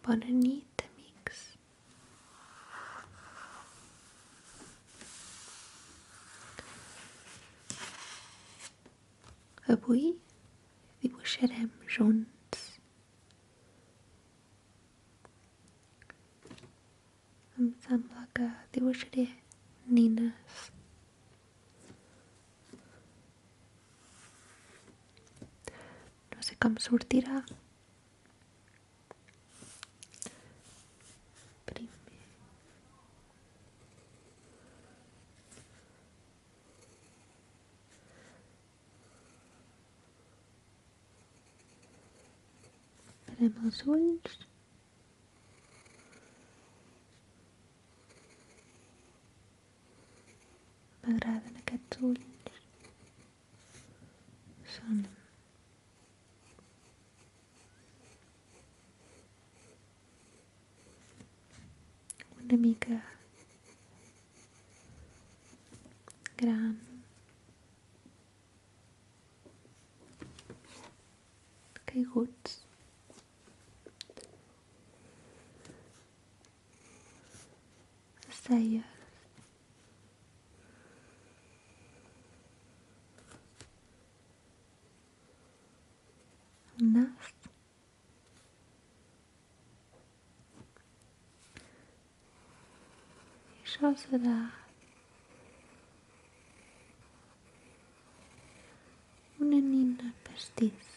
Bona nit, amics. Avui dibuixarem junts. Em sembla que dibuixaré nines. No sé com sortirà. Primer. Farem els ulls. M'agraden aquests ulls. Són una mica gran. Caiguts. Les celles. El nas. I això serà una nina pastís.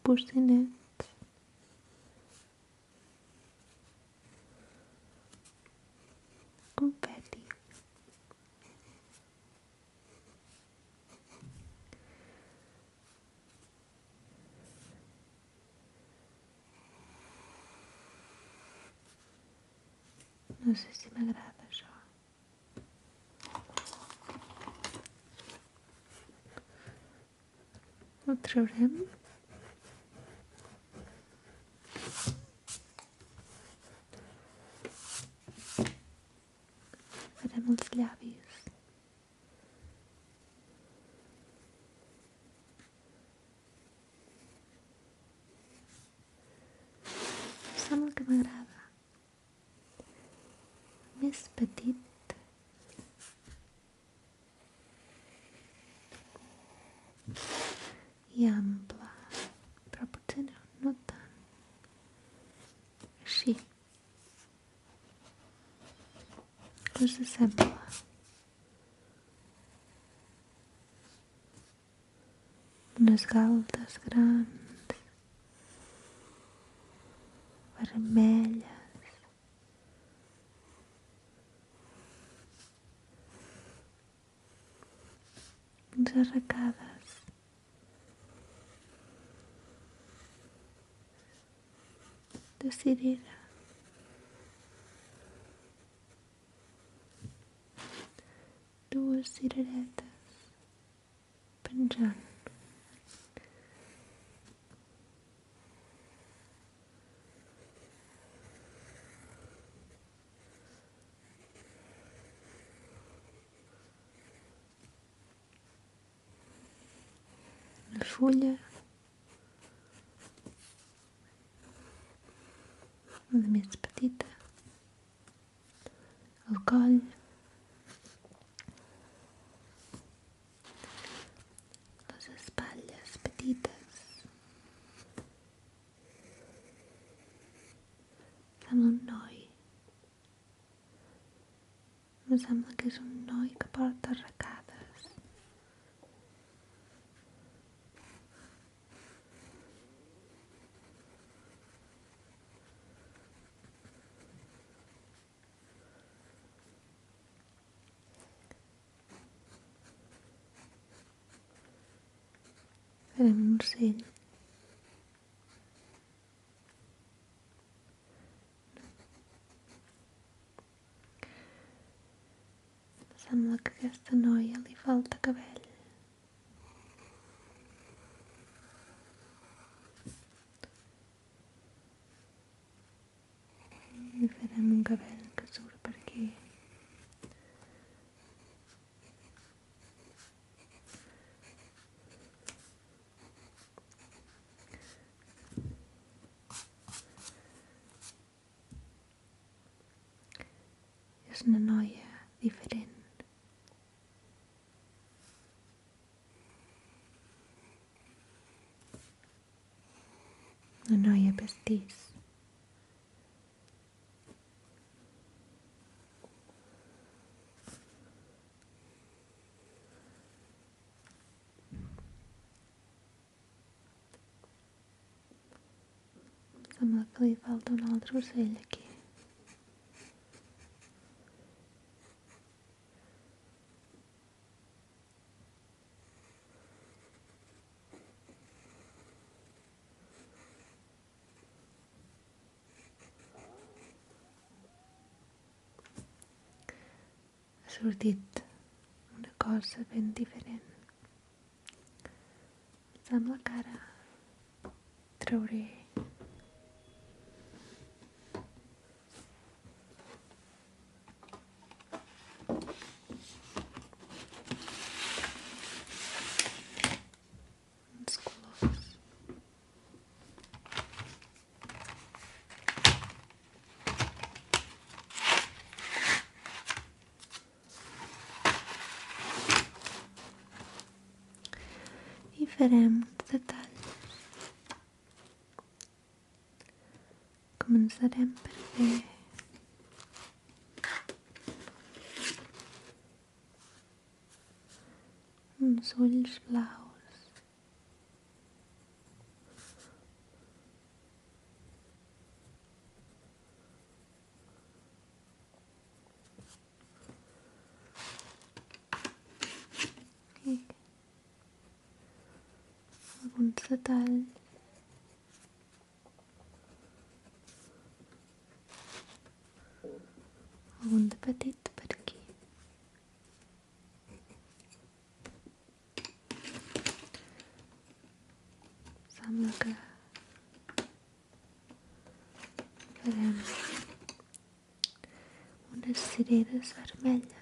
Bocinets. Confeti. No sé si m'agrada això. Ho traurem. Farem els llavis. Sembla que m'agrada. Més petit. I ample. Però potser no tant. Així. Què us sembla? Unes galtes grans. Vermelles. Uns arracades. De cirera. Dues cireretes penjant. Una fulla. Una més petita. El coll. Les espatlles petites. Sembla un noi. Em sembla que és un noi que porta arracades. Farem un ocell. Sembla que a aquesta noia li falta cabell. la noia pastís. Sembla que li falta un altre ocell aquí. Ha sortit una cosa ben diferent. Sembla que ara trauré uns colors. I farem uns detalls. Començarem per fer uns ulls blaus. I alguns detalls algun de petit per aquí. Sembla que farem unes cireres vermelles.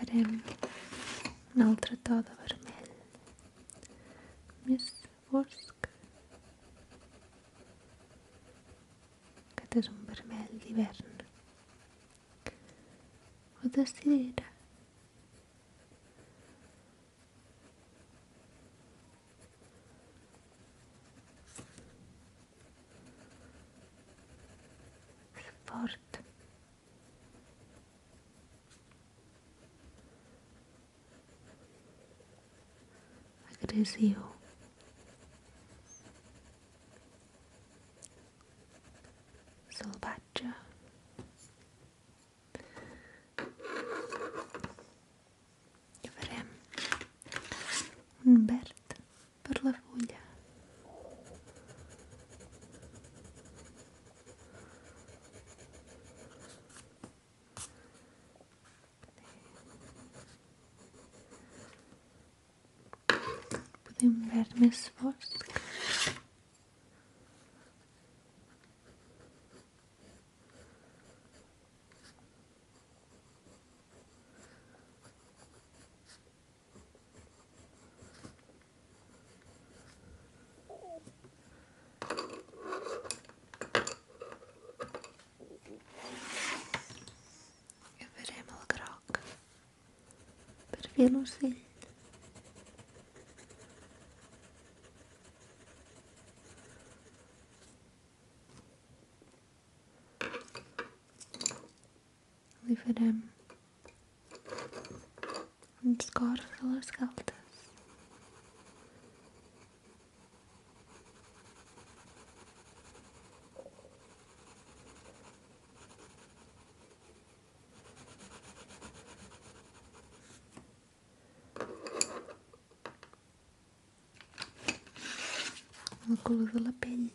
Farem un altre to de vermell més fosc. Aquest és un vermell d'hivern o de cirera. És fort. Agressiu. Salvatge. I farem un verd per la fulla. Potser un verd més fosc. I farem el groc per fer l'ocell. Li farem uns cors a les galtes. el color de la pell.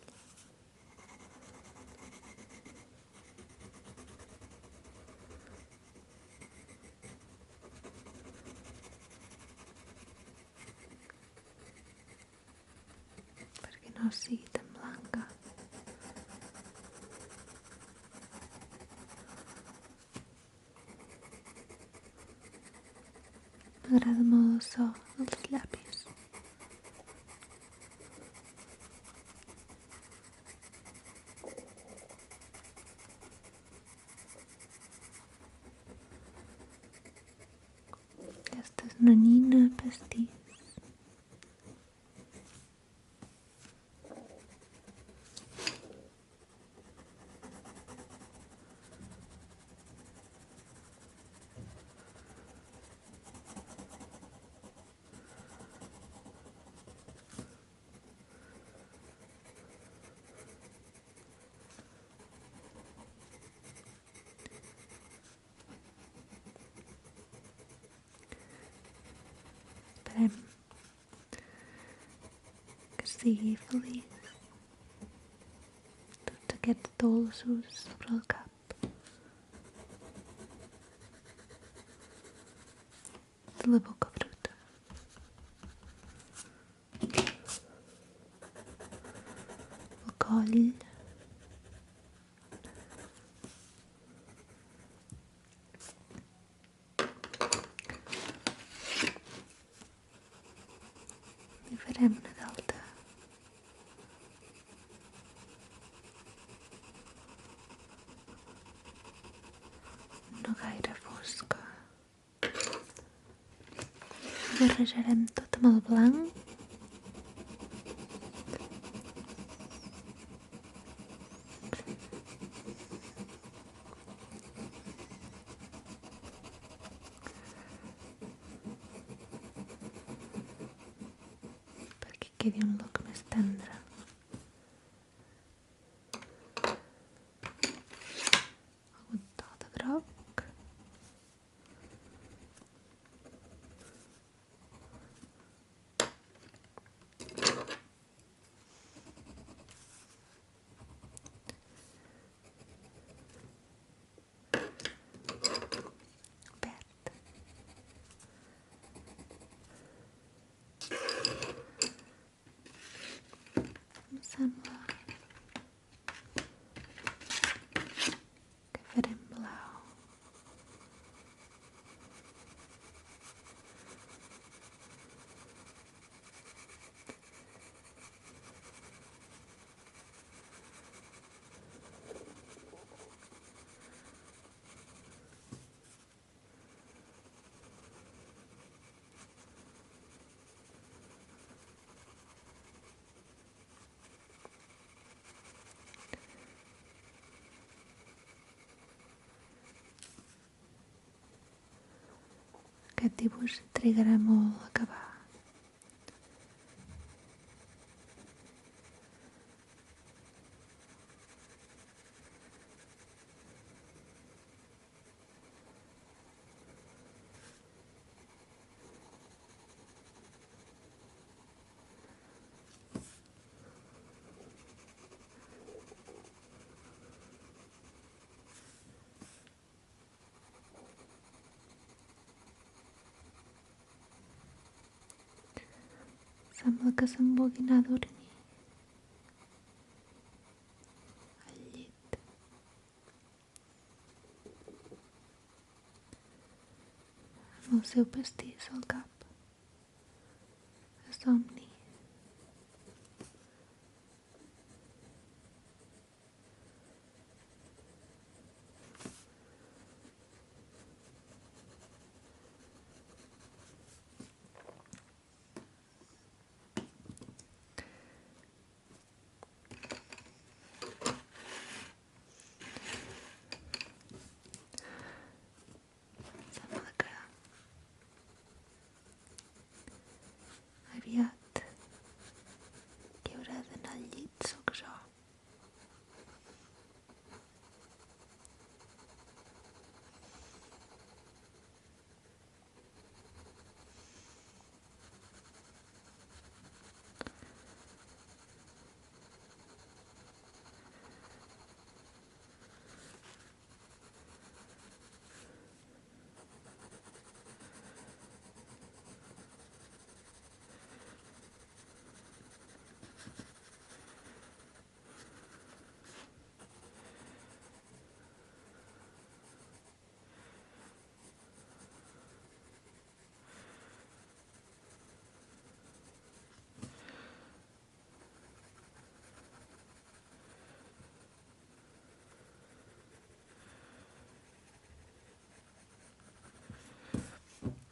Perquè no sigui tan blanca. M'agrada molt el so dels llapis. Aquesta és una nina pastís. Esperem que sigui feliç. Tots aquests dolços sobre el cap. De la boca bruta. El coll. I farem una galta. No gaire fosca. Barrejarem tot amb el blanc. Perquè quedi un look més tendre. Un to de groc. Verd. Em sembla que farem blau. Aquest dibuix trigarà molt a acabar. Sembla que se'n vulgui anar a dormir. Al llit. Amb el seu pastís al cap. A somni. Sembla que aviat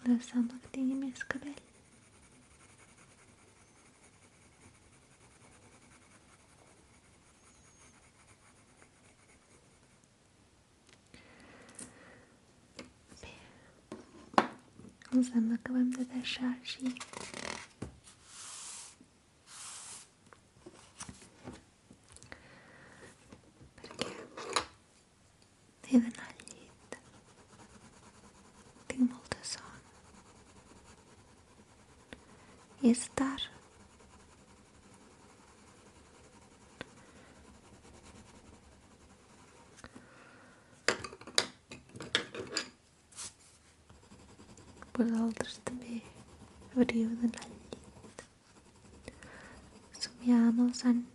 Lançando o que tem em meus cabelos. Usando, acabamos de deixar aqui. Porque de nalhita. Tenho muita sono. E estar. Por outros também. Abriu de nalhita. Somiamos anjos.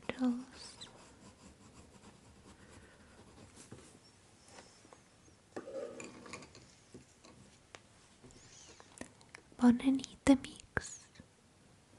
Buona notte, amico.